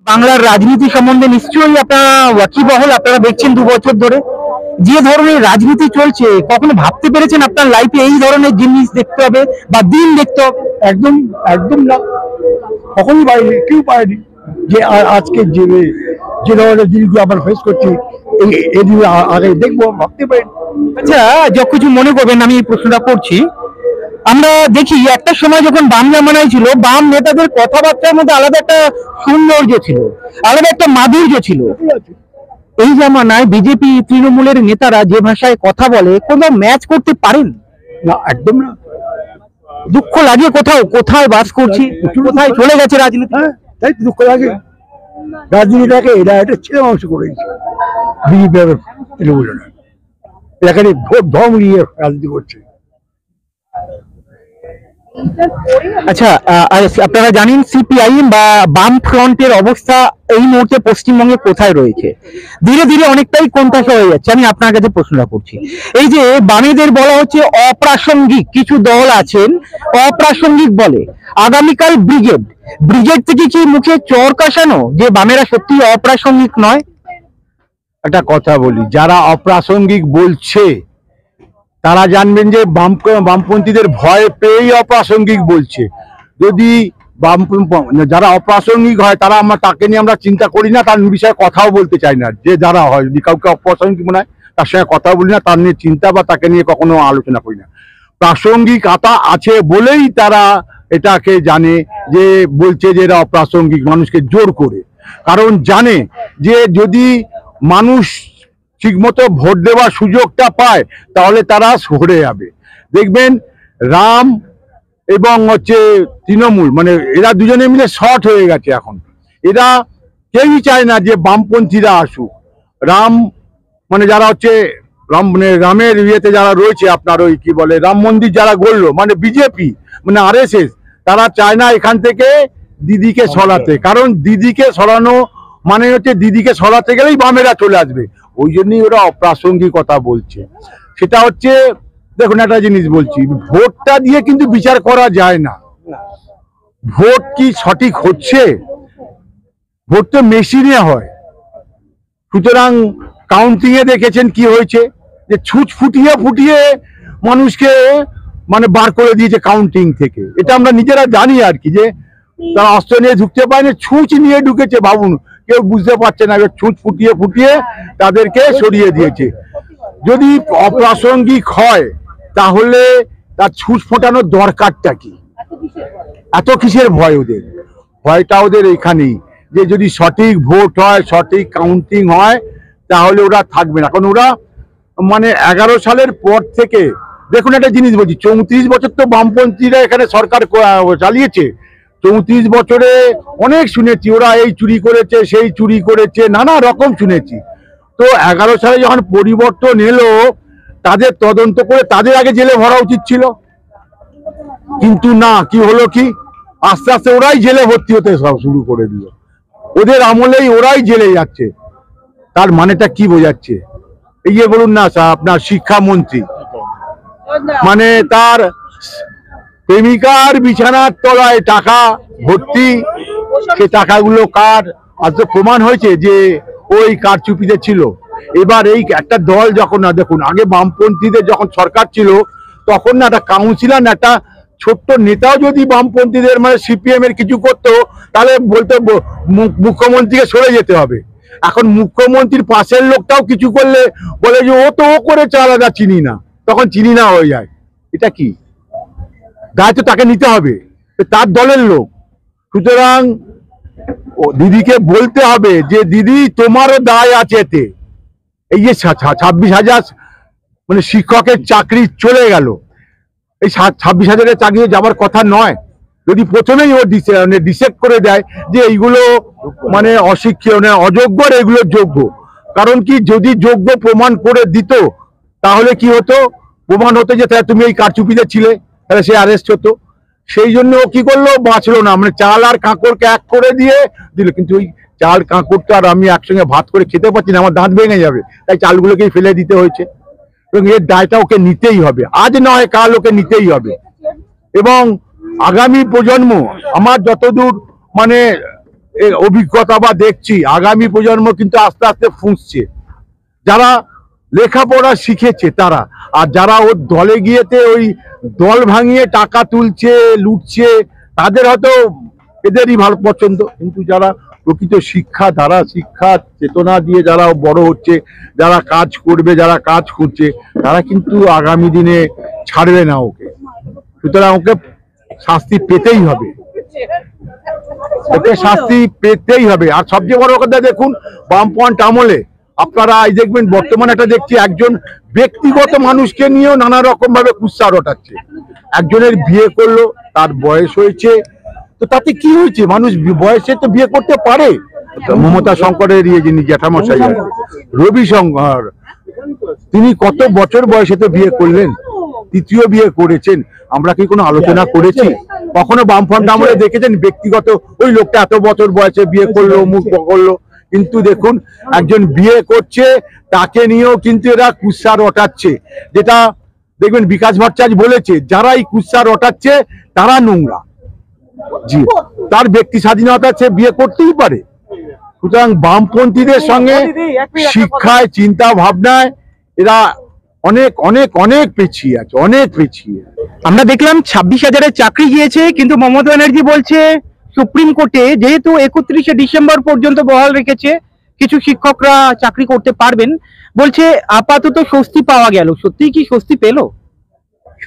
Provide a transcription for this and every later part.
বাংলার রাজনীতি সম্বন্ধে নিশ্চয়ই আপনারা ওয়াকিবহাল, আপনারা দেখছেন 2 বছর ধরে যে ধরনের রাজনীতি চলছে, কখনো ভাবতে পেরেছেন আপনার লাইফে এই ধরনের জিনিস দেখতে হবে বা দিন দেখতে হবে? একদম একদম না, কখনই পাইনি, কেউ পায়নি যে আজকে যে ধরনের জিনিসগুলো আমরা ফেস করছি এই দিন আগে দেখবো, ভাবতে পারি। আচ্ছা, যা কিছু মনে করবেন, আমি এই প্রশ্নটা করছি। আমরা দেখি একটা সময় যখন বাম জামানায় ছিল, বাম নেতাদের কথাবার্তার মধ্যে আলাদা একটা সৌন্দর্য ছিল, আলাদা একটা মাধুর্য ছিল। এই জামানায় বিজেপি তৃণমূলের নেতারা যে ভাষায় কথা বলে, কোনো ম্যাচ করতে পারেন না, একদম না। দুঃখ লাগে কোথায় বাস করছি, কোথায় চলে গেছে রাজনীতি। হ্যাঁ, তাই তো দুঃখ লাগে। রাজনীতিটাকে এরা একটা ছেলে মানুষ করেছে, বিজেপি তৃণমূল না, এখানে ভোট ধর্ম নিয়ে রাজনীতি করছে। আচ্ছা, আপনারা জানেন সিপিআইএম বা বাম ফ্রন্টের অবস্থা এই মুহূর্তে পশ্চিমবঙ্গে কোথায় রয়েছে? ধীরে ধীরে অনেকটাই কোণঠাসা হয়ে যাচ্ছে। আমি আপনার কাছে প্রশ্নটা করছি, এই যে বামেদের বলা হচ্ছে অপ্রাসঙ্গিক, কিছু দল আছেন অপ্রাসঙ্গিক বলে, আগামীকাল ব্রিগেড থেকে কি মুখে চর কাশানো যে বামেরা সত্যি অপ্রাসঙ্গিক নয়? একটা কথা বলি, যারা অপ্রাসঙ্গিক বলছে তারা জানবেন যে বামপন্থীদের ভয় পেয়েই অপ্রাসঙ্গিক বলছে। যদি যারা অপ্রাসঙ্গিক হয় তারা তাকে নিয়ে আমরা চিন্তা করি না, তার বিষয়ে কথাও বলতে চাই না। যে যারা হয়, যদি কাউকে অপ্রাসঙ্গিক মনে হয় তার সঙ্গে কথা বলি না, তার নিয়ে চিন্তা বা তাকে নিয়ে কখনো আলোচনা করি না। প্রাসঙ্গিকতা আছে বলেই তারা এটাকে জানে যে বলছে যে এরা অপ্রাসঙ্গিক, মানুষকে জোর করে। কারণ জানে যে যদি মানুষ ঠিকমতো ভোট দেওয়ার সুযোগটা পায় তাহলে তারা সরে যাবে। দেখবেন রাম এবং তৃণমূল, মানে এরা দুজনে মিলে শর্ট হয়ে গেছে এখন। এরা কেউই চায় না যে বামপন্থীরা আসুক। রাম মানে যারা রামের ইয়েতে যারা রয়েছে, আপনার ওই কি বলে রাম মন্দির যারা গড়লো, মানে বিজেপি মানে আরএসএস, তারা চায় না এখান থেকে দিদিকে সরাতে। কারণ দিদিকে সরানো মানে দিদিকে সরাতে গেলেই বামেরা চলে আসবে। ওই জন্যই ওরা অপ্রাসঙ্গিকতা বলছে। সেটা দেখুন, একটা জিনিস বলছি, ভোটটা দিয়ে কিন্তু বিচার করা যায় না। ভোট কি সঠিক হচ্ছে? ভোট তো মেশিনে হয়। সুতরাং কাউন্টিং এ দেখেছেন কি হয়েছে, যে ছুঁচ ফুটিয়ে মানুষকে মানে বার করে দিয়েছে কাউন্টিং থেকে। এটা আমরা নিজেরা জানি আর কি, যে তারা অস্ত্র নিয়ে ঢুকতে পারেনি, ছুঁচ নিয়ে ঢুকেছে। ভাবুন, কেউ বুঝতে পারছে না, ছুঁচ ফুটিয়ে তাদেরকে সরিয়ে দিয়েছে। যদি অপ্রাসঙ্গিক হয় তাহলে তার ছুঁচ ফোটানোর দরকারটা কি? এত কিসের ভয় ওদের? ভয়টা ওদের এইখানেই, যে যদি সঠিক ভোট হয়, সঠিক কাউন্টিং হয়, তাহলে ওরা থাকবে না। কারণ ওরা মানে 11 সালের পর থেকে, দেখুন একটা জিনিস বলছি, 34 বছর তো বামপন্থীরা এখানে সরকার চালিয়েছে। 34 বছরে অনেক শুনেছি, ওরা এই চুরি করেছে, সেই চুরি করেছে, নানা রকম শুনেছি। তো 11 সালে যখন পরিবর্তন এলো, তাদের তদন্ত করে তাদের আগে জেলে ভরা উচিত ছিল। কিন্তু না, কি হলো কি, আস্তে আস্তে ওরাই জেলে ভর্তি হতে সব শুরু করে দিল। ওদের আমলেই ওরাই জেলে যাচ্ছে। তার মানেটা কি বোঝাচ্ছে? এই যে বলুন না, আপনার শিক্ষামন্ত্রী, মানে তার প্রেমিকার বিছানার তলায় টাকা ভর্তি, সে টাকাগুলো কার? আজ তো প্রমাণ হয়েছে যে ওই কারচুপিতে ছিল। এবার এই একটা দল যখন, না দেখুন, আগে বামপন্থীদের যখন সরকার ছিল তখন না একটা কাউন্সিলর না একটা ছোট্ট নেতাও যদি বামপন্থীদের মানে সিপিএম এর কিছু করতো তাহলে বলতো মুখ্যমন্ত্রীকে সরে যেতে হবে। এখন মুখ্যমন্ত্রীর পাশের লোকটাও কিছু করলে বলে যে ও তো ও করেছে, আলাদা চিনি না, তখন চিনি না হয়ে যায়। এটা কি? দায়িত্ব তাকে নিতে হবে, তার দলের লোক। সুতরাং দিদিকে বলতে হবে যে দিদি তোমারও দায় আছে এতে। এই যে 26,000 মানে শিক্ষকের চাকরি চলে গেল, এই 26,000-এর চাকরি যাবার কথা নয়। যদি প্রথমেই ও ডিসেক্ট করে দেয় যে এইগুলো মানে অশিক্ষিত, অযোগ্য, এগুলো যোগ্য। কারণ কি, যদি যোগ্য প্রমাণ করে দিত তাহলে কি হতো? প্রমাণ হতো যে তুমি এই কারচুপিতে ছিলে, তাহলে সে অ্যারেস্ট হতো। সেই জন্য ও কি করলো, বাঁচলো না, মানে চাল আর কাঁকড়কে এক করে দিয়ে দিল। কিন্তু ওই চাল কাঁকড়টা আর আমি একসঙ্গে ভাত করে খেতে পারছি না, আমার দাঁত ভেঙে যাবে, তাই চালগুলোকেই ফেলে দিতে হয়েছে। এবং এর দায়টা ওকে নিতেই হবে, আজ নয় কাল ওকে নিতেই হবে। এবং আগামী প্রজন্ম, আমার যতদূর মানে অভিজ্ঞতা বা দেখছি, আগামী প্রজন্ম কিন্তু আস্তে আস্তে ফুঁসছে। যারা লেখাপড়া শিখেছে তারা, আর যারা ওর দলে গিয়েতে ওই দল ভাঙিয়ে টাকা তুলছে, লুটছে, তাদের হয়তো এদেরই ভালো পছন্দ। কিন্তু যারা প্রকৃত শিক্ষা দ্বারা, শিক্ষা চেতনা দিয়ে যারা বড় হচ্ছে, যারা কাজ করবে, যারা কাজ করছে, তারা কিন্তু আগামী দিনে ছাড়বে না ওকে। সুতরাং ওকে শাস্তি পেতেই হবে, ওকে শাস্তি পেতেই হবে। আর সবচেয়ে বড় কথা দেখুন, বামপন্থ আমলে আপনারা এই দেখবেন বর্তমানে একটা দেখছি, একজন ব্যক্তিগত মানুষকে নিয়েও নানা রকম ভাবে কুৎসা রটাচ্ছে। একজনের বিয়ে করলো, তার বয়স হয়েছে, তো তাতে কি হয়েছে? মানুষ বয়সে তো বিয়ে করতে পারে। মমতা শঙ্করের যিনি জ্যাঠামশাই রবি শঙ্কর, তিনি কত বছর বয়সে তো বিয়ে করলেন, তৃতীয় বিয়ে করেছেন। আমরা কি কোনো আলোচনা করেছি? কখনো বামফ্রন্ট আমলে দেখেছেন ব্যক্তিগত ওই লোকটা এত বছর বয়সে বিয়ে করলো, মুখ করলো? কিন্তু দেখুন, একজন বিয়ে করছে, তাকে নিয়েও কিন্তু এরা কুৎসা রটাচ্ছে। যেটা দেখবেন বিকাশ ভট্টাচার্য বলেছে, যারা এই কুৎসা রটাচ্ছে তারা নোংরা। জি, তার ব্যক্তি স্বাধীনতা, সে বিয়ে করতেই পারে। সুতরাং বামপন্থীদের সঙ্গে শিক্ষায়, চিন্তা ভাবনায় এরা অনেক অনেক অনেক পিছিয়ে আছে, অনেক পিছিয়ে। আমরা দেখলাম 26,000-এর চাকরি গিয়েছে, কিন্তু মমতা ব্যানার্জি বলছে সুপ্রিম কোর্টে যেহেতু 31শে ডিসেম্বর পর্যন্ত বহাল রেখেছে, কিছু শিক্ষকরা চাকরি করতে পারবেন, বলছে আপাতত স্বস্তি পাওয়া গেল। সত্যি কি স্বস্তি পেলো?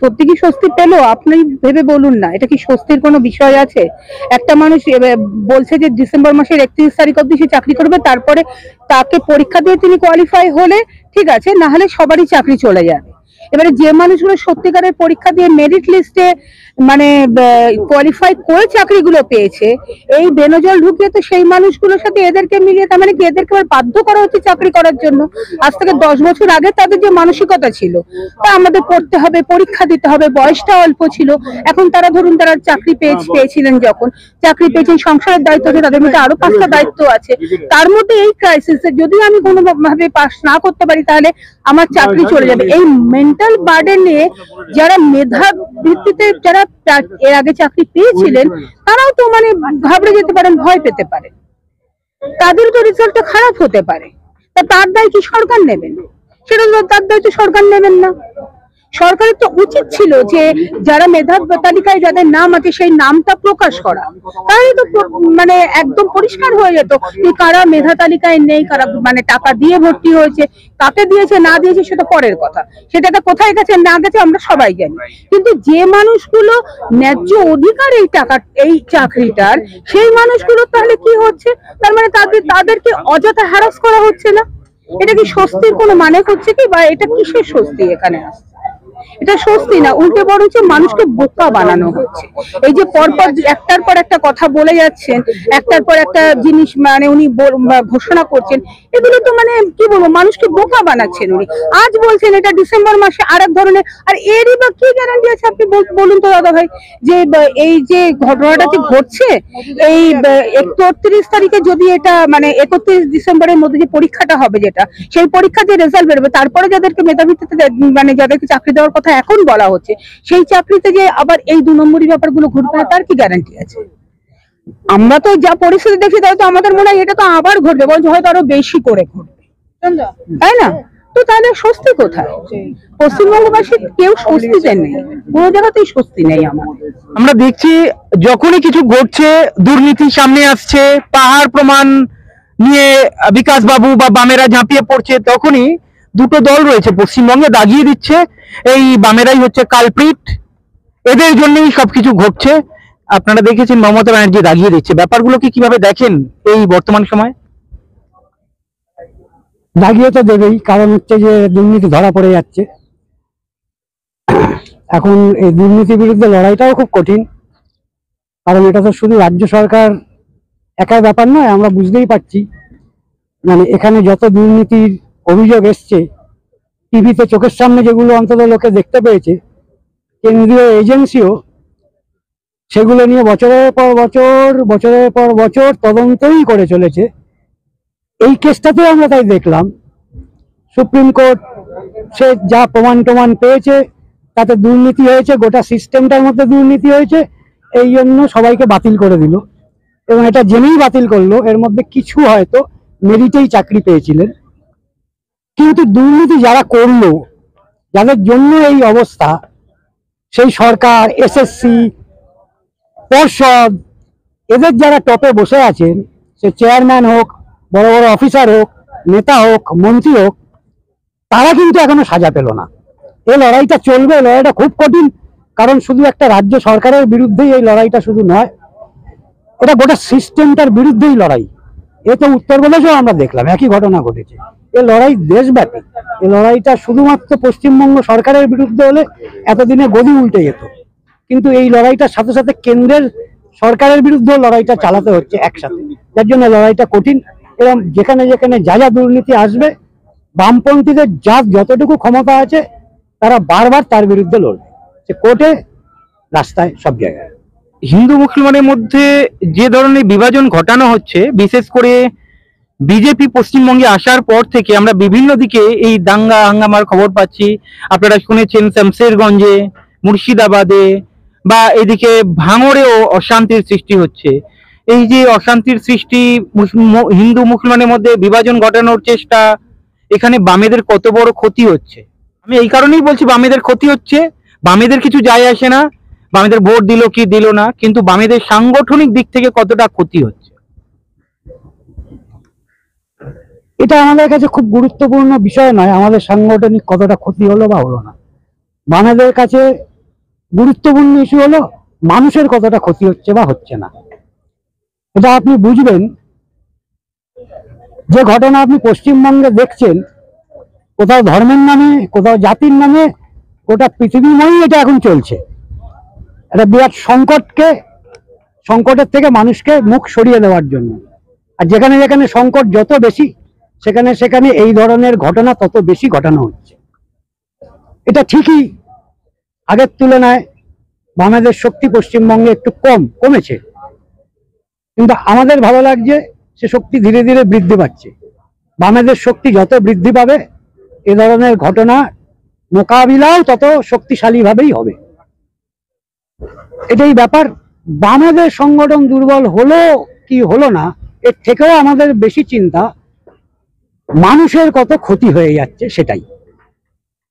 সত্যি কি স্বস্তি পেলো? আপনি ভেবে বলুন না, এটা কি স্বস্তির কোনো বিষয় আছে? একটা মানুষ বলছে যে ডিসেম্বর মাসের 31 তারিখ অব্দি সে চাকরি করবে, তারপরে তাকে পরীক্ষা দিয়ে তিনি কোয়ালিফাই হলে ঠিক আছে, না হলে সবারই চাকরি চলে যাবে। এবারে যে মানুষগুলো সত্যিকারের পরীক্ষা দিয়ে মেরিট লিস্টে মানে কোয়ালিফাই করে চাকরিগুলো পেয়েছে, এই বেনজল ঢুকিয়ে তো সেই মানুষগুলোর সাথে এদেরকে মিলিয়ে, তার মানে কি এদেরকে আবার বাধ্য করা হচ্ছে চাকরি করার জন্য? আজ থেকে 10 বছর আগে তাদের যে মানসিকতা ছিল, তা আমাদের পড়তে হবে, পরীক্ষা দিতে হবে, বয়সটা অল্প ছিল। এখন তারা ধরুন, তারা চাকরি পেয়েছিলেন, যখন চাকরি পেয়েছেন, সংসারের দায়িত্ব আছে, তাদের মধ্যে আরো 5টা দায়িত্ব আছে। তার মধ্যে এই ক্রাইসিসে যদি আমি কোনোভাবে পাস না করতে পারি, তাহলে আমার চাকরি চলে যাবে। এই মেন্টাল বার্ডেন নিয়ে যারা মেধা ভিত্তিতে যারা এর আগে চাকরি পেয়েছিলেন, তারাও তো মানে ঘাবড়ে যেতে পারেন, ভয় পেতে পারেন, তাদের তো রেজাল্টটা খারাপ হতে পারে। তা তার দায় কি সরকার নেবেন? সেটা তো তার দায় তো সরকার নেবেন না। সরকারের তো উচিত ছিল যে যারা মেধা তালিকায় যাদের নাম আছে সেই নামটা প্রকাশ করা, তাহলে তো মানে একদম পরিষ্কার হয়ে যেত যে কারা মেধা তালিকায় নেই, কারা মানে টাকা দিয়ে ভর্তি হয়েছে, কাকে দিয়েছে না দিয়েছে সেটা পরের কথা, সেটাটা কোথায় গেছে না গেছে আমরা সবাই জানি। কিন্তু যে মানুষগুলো ন্যায্য অধিকার এই টাকা, এই চাকরিটার, সেই মানুষগুলো তাহলে কি হচ্ছে? তার মানে তাদেরকে অযথা হ্যারাস করা হচ্ছে না। এটা কি স্বস্তির কোনো মানে হচ্ছে কি? বা এটা কিসের স্বস্তি এখানে আসছে? এটা স্বস্তি না, উল্টে বরঞ্চ মানুষকে বোকা বানানো হচ্ছে। এই যে পরপর একটার পর একটা কথা বলে যাচ্ছেন, একটার পর একটা জিনিস মানে উনি ঘোষণা করছেন, এগুলো তো মানে কি বলবো, মানুষকে বোকা বানাচ্ছেন উনি। আজ বলছেন এটা ডিসেম্বর মাসে আরেক ধরনের, আর এরই বা কি গ্যারান্টি আছে? আপনি বলুন তো দাদা ভাই, যে এই যে ঘটনাটা যে ঘটছে, এই 31 তারিখে যদি এটা মানে 31 ডিসেম্বরের মধ্যে যে পরীক্ষাটা হবে, যেটা সেই পরীক্ষা যে রেজাল্ট বেরোবে, তারপরে যাদেরকে মেধাভিত্তিতে মানে যাদেরকে চাকরি দেওয়ার কথা এখন বলা হচ্ছে, সেই চাকরিতে যে আবার এই 2 নম্বরী ব্যাপারগুলো ঘটবে না, তার কি গ্যারান্টি আছে? আমরা তো যা পরিস্থিতি দেখছি, তাই তো আমাদের মনে হয় এটা তো আবার ঘটবে, বরঞ্চ হয়তো আরো বেশি করে ঘটবে, তাই না? তো তাহলে স্বস্তি কোথায়? পশ্চিমবঙ্গবাসী কেউ স্বস্তিতে নেই, কোনো জায়গাতেই স্বস্তি নেই আমাদের। আমরা দেখছি যখনই কিছু ঘটছে, দুর্নীতি সামনে আসছে, পাহাড় প্রমাণ নিয়ে বিকাশ বাবু বা বামেরা ঝাঁপিয়ে পড়ছে, তখনই দুটো দল রয়েছে পশ্চিমবঙ্গে দাগিয়ে দিচ্ছে এই বামেরাই হচ্ছে কালপ্রিট, এদের জন্যই সবকিছু ঘটছে। আপনারা দেখেছেন মমতা ব্যানার্জি দাগিয়ে দিচ্ছে। ব্যাপারগুলোকে কিভাবে দেখেন এই বর্তমান সময়? দাগিয়ে তো দেবেই, কারণ হচ্ছে যে দুর্নীতি ধরা পড়ে যাচ্ছে। এখন এই দুর্নীতির বিরুদ্ধে লড়াইটাও খুব কঠিন, কারণ এটা তো শুধু রাজ্য সরকার একার ব্যাপার নয়, আমরা বুঝতেই পারছি। মানে এখানে যত দুর্নীতির অভিযোগ এসছে, টিভিতে চোখের সামনে যেগুলো অন্তত লোকে দেখতে পেয়েছে, কেন্দ্রীয় এজেন্সিও সেগুলো নিয়ে বছরের পর বছর তদন্তই করে চলেছে। এই কেসটাতেও আমরা তাই দেখলাম, সুপ্রিম কোর্ট সে যা প্রমাণ পেয়েছে তাতে দুর্নীতি হয়েছে, গোটা সিস্টেমটার মধ্যে দুর্নীতি হয়েছে, এই জন্য সবাইকে বাতিল করে দিল। এবং এটা জেনেই বাতিল করলো। এর মধ্যে কিছু হয়তো মেরিটেই চাকরি পেয়েছিলেন, কিন্তু দুর্নীতি যারা করলো, যাদের জন্য এই অবস্থা, সেই সরকার, এসএসসি, পর্ষদ, এদের যারা টপে বসে আছেন, সে চেয়ারম্যান হোক, বড় বড় অফিসার হোক, নেতা হোক, মন্ত্রী হোক, তারা কিন্তু এখনো সাজা পেল না। এই লড়াইটা চলবে, এই লড়াইটা খুব কঠিন, কারণ শুধু একটা রাজ্য সরকারের বিরুদ্ধেই এই লড়াইটা শুধু নয়, এটা গোটা সিস্টেমটার বিরুদ্ধেই লড়াই। এ তো উত্তরপ্রদেশেও আমরা দেখলাম একই ঘটনা ঘটেছে। এই লড়াই দেশব্যাপী। এই লড়াইটা শুধুমাত্র পশ্চিমবঙ্গ সরকারের বিরুদ্ধে হলে এতদিনে গদি উল্টে যেত, কিন্তু এই লড়াইটার সাথে সাথে কেন্দ্রের সরকারের বিরুদ্ধেও লড়াইটা চালাতে হচ্ছে একসাথে, যার জন্য লড়াইটা কঠিন। এবং যেখানে যেখানে যা যা দুর্নীতি আসবে, বামপন্থীদের যতটুকু ক্ষমতা আছে তারা বারবার তার বিরুদ্ধে লড়বে, সে কোর্টে, রাস্তায়, সব জায়গায়। হিন্দু মুসলমানের মধ্যে যে ধরনের বিভাজন ঘটানো হচ্ছে, বিশেষ করে বিজেপি পশ্চিমবঙ্গে আসার পর থেকে আমরা বিভিন্ন দিকে এই দাঙ্গা হাঙ্গামার খবর পাচ্ছি। আপনারা শুনেছেন শামশেরগঞ্জে, মুর্শিদাবাদে বা এদিকে ভাঙড়েও অশান্তির সৃষ্টি হচ্ছে। এই যে অশান্তির সৃষ্টি, হিন্দু মুসলমানের মধ্যে বিভাজন ঘটানোর চেষ্টা, এখানে বামেদের কত বড় ক্ষতি হচ্ছে। আমি এই কারণেই বলছি বামেদের ক্ষতি হচ্ছে। বামেদের কিছু যায় আসে না, বামেদের ভোট দিল কি দিল না, কিন্তু বামেদের সাংগঠনিক দিক থেকে কতটা ক্ষতি হচ্ছে। এটা আমাদের কাছে খুব গুরুত্বপূর্ণ বিষয় নয়, আমাদের সাংগঠনিক কতটা ক্ষতি হলো বা হলো না। বামেদের কাছে গুরুত্বপূর্ণ ইস্যু হলো মানুষের কতটা ক্ষতি হচ্ছে বা হচ্ছে না। এটা আপনি বুঝবেন, যে ঘটনা আপনি পশ্চিমবঙ্গে দেখছেন, কোথাও ধর্মের নামে, কোথাও জাতির নামে, গোটা পৃথিবীময়ই এটা এখন চলছে। একটা বিরাট সংকটের থেকে মানুষকে মুখ সরিয়ে দেওয়ার জন্য। আর যেখানে যেখানে সংকট যত বেশি, সেখানে সেখানে এই ধরনের ঘটনা তত বেশি ঘটানো হচ্ছে। এটা ঠিকই আগের তুলনায় বামেদের শক্তি পশ্চিমবঙ্গে একটু কমেছে, কিন্তু আমাদের ভালো লাগছে সে শক্তি ধীরে ধীরে বৃদ্ধি পাচ্ছে। বামেদের শক্তি যত বৃদ্ধি পাবে, এ ধরনের ঘটনা মোকাবিলাও তত শক্তিশালী ভাবেই হবে। এটাই ব্যাপার। বামেদের সংগঠন দুর্বল হলো কি হলো না, এর থেকেও আমাদের বেশি চিন্তা মানুষের কত ক্ষতি হয়ে যাচ্ছে সেটাই।